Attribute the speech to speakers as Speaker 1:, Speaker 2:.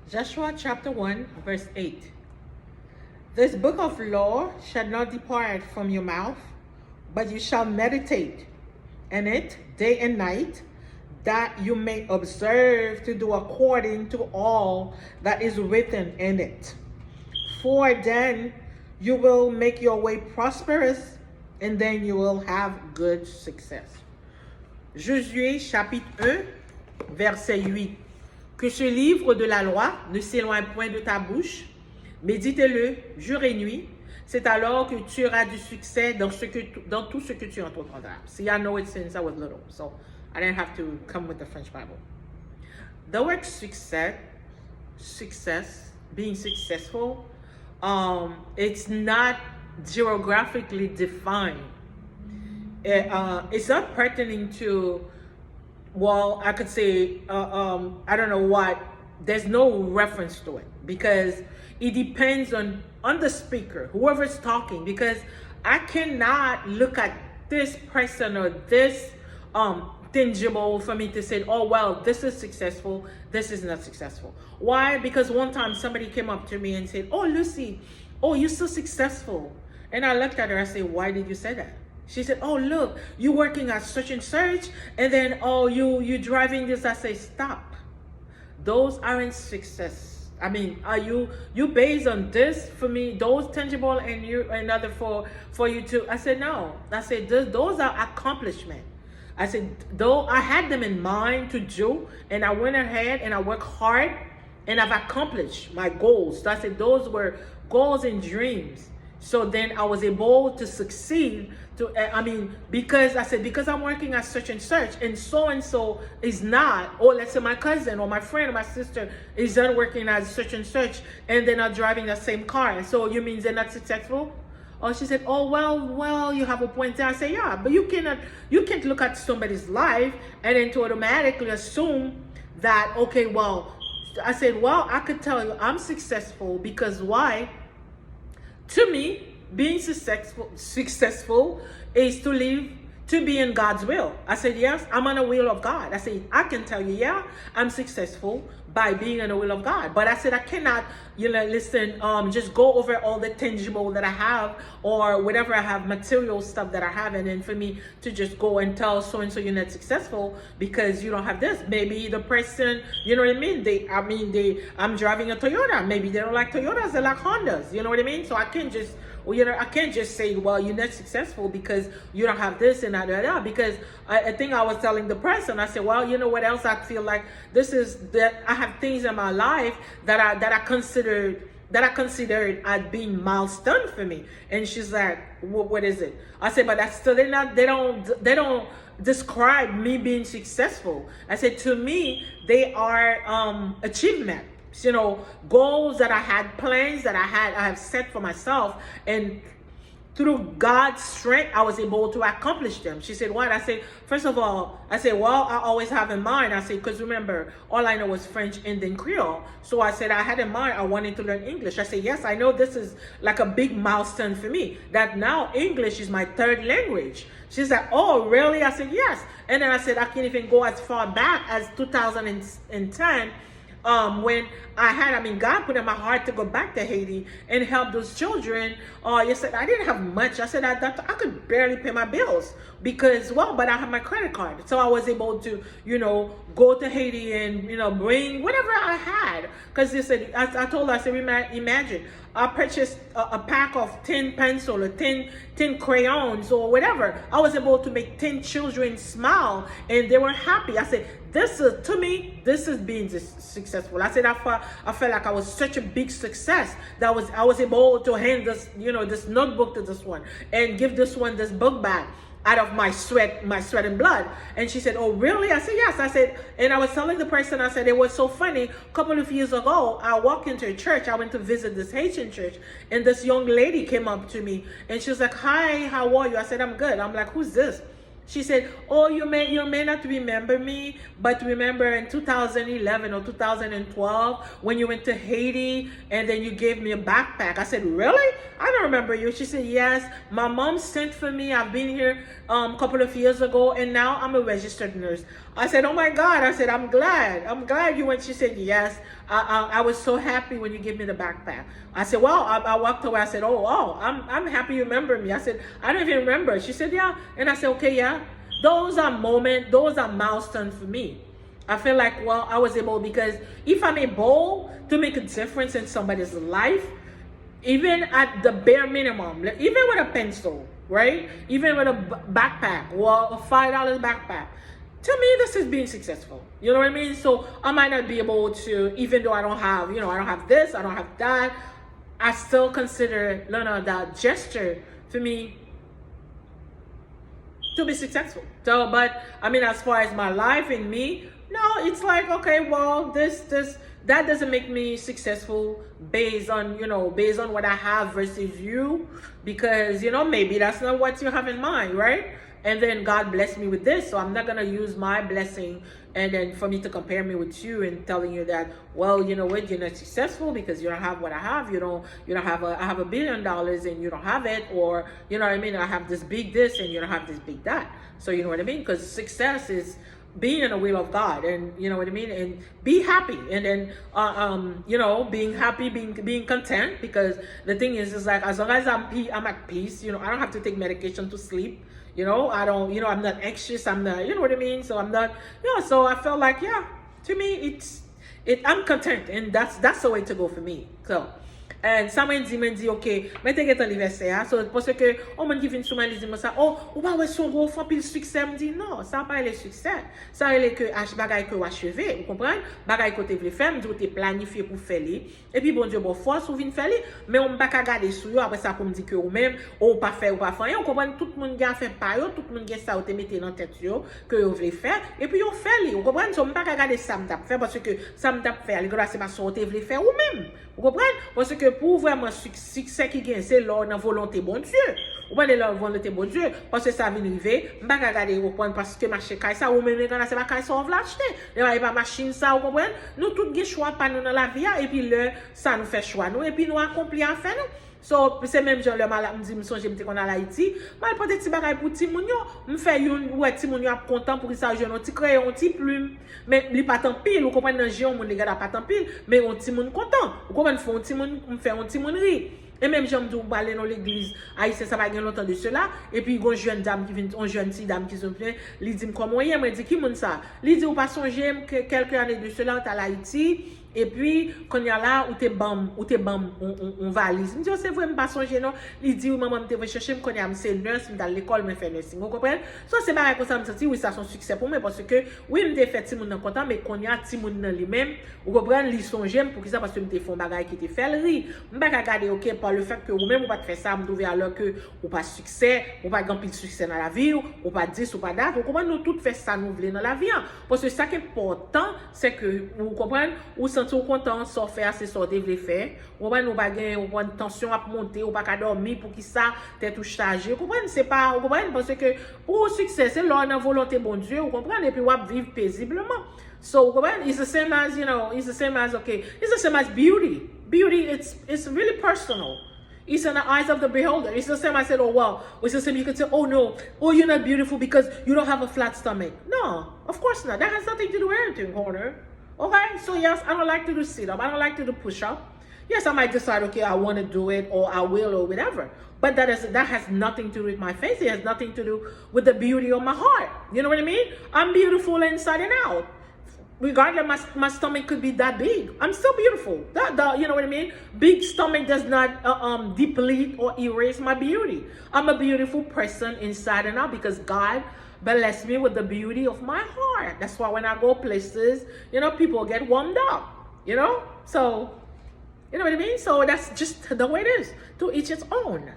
Speaker 1: Joshua chapter 1, verse 8. This book of law shall not depart from your mouth, but you shall meditate in it day and night, that you may observe to do according to all that is written in it. For then you will make your way prosperous, and then you will have good success. Josué chapitre 1, verset 8. Que ce livre de la loi ne s'éloigne point de ta bouche, médite-le jour et nuit, c'est alors que tu auras du succès dans tout ce que tu entreprendras. See, I know it since I was little, so I didn't have to come with the French Bible. The word success, being successful, it's not geographically defined. It's not pertaining to, well, I could say, I don't know what, there's no reference to it, because it depends on the speaker, whoever's talking, because I cannot look at this person or this tangible for me to say, oh, well, this is successful, this is not successful. Why? Because one time somebody came up to me and said, oh, Lucy, oh, you're so successful. And I looked at her, I said, why did you say that? She said, oh, look, you're working at such and such, and then, oh, you're driving this. I say, stop. Those aren't success. I mean, are you based on this for me, those tangible, and another for you to? I said, no. I said, those are accomplishments. I said, though I had them in mind to do, and I went ahead and I worked hard, and I've accomplished my goals. So I said, those were goals and dreams. So then I was able to succeed because I said, because I'm working at such and so is not, or let's say my cousin or my friend or my sister is not working at such and such, and they're not driving the same car. So you mean they're not successful? Or she said, oh, well, you have a point there. I say, yeah, but you can't look at somebody's life and then to automatically assume that, okay, well, I said, well, I could tell you I'm successful because why? To me, being successful is to be in God's will. I said, yes, I'm on the will of God. I said, I can tell you, yeah, I'm successful by being in the will of God. But I said, I cannot, just go over all the tangible that I have or whatever I have, material stuff that I have. And then for me to just go and tell so-and-so you're not successful because you don't have this. Maybe the person, you know what I mean? I'm driving a Toyota. Maybe they don't like Toyotas, they like Hondas. You know what I mean? So I can't just say, well, you're not successful because you don't have this and that, because I think I was telling the person, I said, well, you know what else I feel like this is that I have things in my life that I considered as being milestone for me. And she's like, what is it? I said, but that's still, they don't describe me being successful. I said, to me, they are achievement. Goals that I had, plans that I have set for myself, and through God's strength, I was able to accomplish them. She said, what? I said, first of all, well, I always have in mind, I said, because remember, all I know was French and then Creole. So I said, I had in mind, I wanted to learn English. I said, yes, I know this is like a big milestone for me, that now English is my third language. She's like, oh, really? I said, yes. And then I said, I can't even go as far back as 2010, when God put in my heart to go back to Haiti and help those children. You said I didn't have much. I said I could barely pay my bills because, but I have my credit card. So I was able to, go to Haiti and, bring whatever I had. Because they said, I told her, I said, imagine, I purchased a pack of 10 pencils or 10 crayons or whatever. I was able to make 10 children smile and they were happy. I said, to me, this is being successful. I said, I felt like I was such a big success that I was able to hand this, this notebook to this one and give this one this book bag out of my sweat and blood. And she said, oh, really? I said, yes. I said, and I was telling the person, I said, it was so funny. A couple of years ago, I walked into a church. I went to visit this Haitian church, and this young lady came up to me, and she was like, hi, how are you? I said, I'm good. I'm like, who's this? She said, oh, you may not remember me, but remember in 2011 or 2012 when you went to Haiti and then you gave me a backpack. I said, really? I don't remember you. She said, yes, my mom sent for me. I've been here a couple of years ago, and now I'm a registered nurse. I said, oh my God. I said, I'm glad you went. She said, yes. I was so happy when you gave me the backpack. I said, well, I walked away. I said, I'm happy you remember me. I said, I don't even remember. She said, yeah. And I said, okay, yeah. Those are moments, those are milestones for me. I feel like, well, I was able, because if I'm able to make a difference in somebody's life, even at the bare minimum, even with a pencil, right? Even with a backpack, or a $5 backpack, to me, this is being successful. You know what I mean? So I might not be able to, even though I don't have, I don't have this, I don't have that, I still consider that gesture for me to be successful. So, but I mean, as far as my life and me, no, it's like, okay, well, that doesn't make me successful based on what I have versus you, because maybe that's not what you have in mind, right? And then God blessed me with this, so I'm not gonna use my blessing and then for me to compare me with you and telling you that, well, you know what, you're not successful because you don't have what I have. You don't have I have $1 billion and you don't have it, or you know what I mean, I have this big this and you don't have this big that. So you know what I mean? Because success is being in the will of God, and you know what I mean, and be happy, and then being happy, being content, because the thing is like, as long as I'm at peace, I don't have to take medication to sleep. I don't, I'm not anxious. I'm not, you know what I mean? So I'm not, so I felt like, to me, I'm content, and that's the way to go for me. So, and someone dit, ok, mais t'es get anniversaire, so parce que on m'a dit souvent les dit ça, oh, ou pas ouais son gros fan pile succès, me dit non, ça pas le succès. Ça est que h bagay que achevé, vous comprenez? Bagay que tu veux faire, me dit tu planifié pour faire li, et puis bon Dieu bon force ou vinn faire li, mais on pas regarder sur yo après ça pour me dire que ou même ou pas faire, on comprend, tout le monde a fait pas yo, tout le monde a ça ou te mettre dans tête yo que vous voulez faire, et puis on fait li, vous comprenez? So on pas regarder ça me t'a faire, parce que ça me t'a faire, les gars c'est pas sortir voulez faire ou même, vous comprenez? Parce que pour vraiment succès qui gagne, c'est l'or dans volonté bon Dieu. Ou pas de la volonté bon Dieu, parce que ça vient arriver, m'pas regarder au point parce que marché caille ça ou même quand c'est pas caille ça on va l'acheter. Il y a pas machine ça, vous comprenez? Nous tout gain choix pas nous dans la vie, et puis là ça nous fait choix nous, et puis nous accomplir en fait nous. So c'est même genre le mal me dit me songe me qu'on à Haïti, mal peut être petit bagay pour ti moun yo, me fait une ouais ti moun yo content pour ça jeune un petit crayon, un petit plume, mais li pas tant pile, vous comprenez, dans jeune moun les gars pas tant pile, mais un petit moun content. Vous comprenez, font un petit moun me fait un petit moun rire. Et même j'aime dire aller dans l'église, haïtien ça va gagner longtemps de cela, et puis une jeune dame qui vient, une jeune petite dame qui se plaint, lui dit comment y est, me dit qui moun ça, lui dit ou pas songer que quelques années de cela on à Haïti. Et puis quand il y a là où t'es bam on valise, me dit c'est vrai me pas songer non, il dit maman me te chercher me connait c'est nurse dans l'école me fait nursing, vous comprenez? Ça c'est pas comme ça me senti oui ça son succès pour moi, parce que oui me te fait ti moun content, mais quand il y a ti moun dans lui-même, vous comprenez, li songer pour qui ça, parce que me te font bagay qui te fait rire, me pas regarder OK par le fait que ou même ou pas te faire ça me trouver alors que ou pas succès, ou pas grand pile succès dans la vie, ou pas 10 ou pas date, vous comprenez, nous tout fait ça nous voulons dans la vie, parce que ça qui est important c'est que vous comprenez, ou sentir content sans faire c'est ça devait faire, ou pas nous pas gagner, ou pas tension à monter, ou pas qu'à dormir pour qui ça t'es tout chargé, vous comprenez, c'est pas, vous comprenez, parce que pour succès c'est l'ordre dans volonté bon Dieu, vous comprenez, et puis on vivre paisiblement. So it's the same as it's the same as it's the same as beauty. Beauty it's really personal. It's in the eyes of the beholder. It's the same. I said, oh wow. It's the same. You could say, oh no, oh you're not beautiful because you don't have a flat stomach. No, of course not. That has nothing to do with anything, Horner. Okay, so yes, I don't like to do sit up. I don't like to do push up. Yes, I might decide, okay, I want to do it, or I will, or whatever. But that has nothing to do with my face. It has nothing to do with the beauty of my heart. You know what I mean? I'm beautiful inside and out. Regardless, my stomach could be that big. I'm still beautiful. You know what I mean? Big stomach does not deplete or erase my beauty. I'm a beautiful person inside and out because God blessed me with the beauty of my heart. That's why when I go places, people get warmed up, So, you know what I mean? So that's just the way it is. To each its own.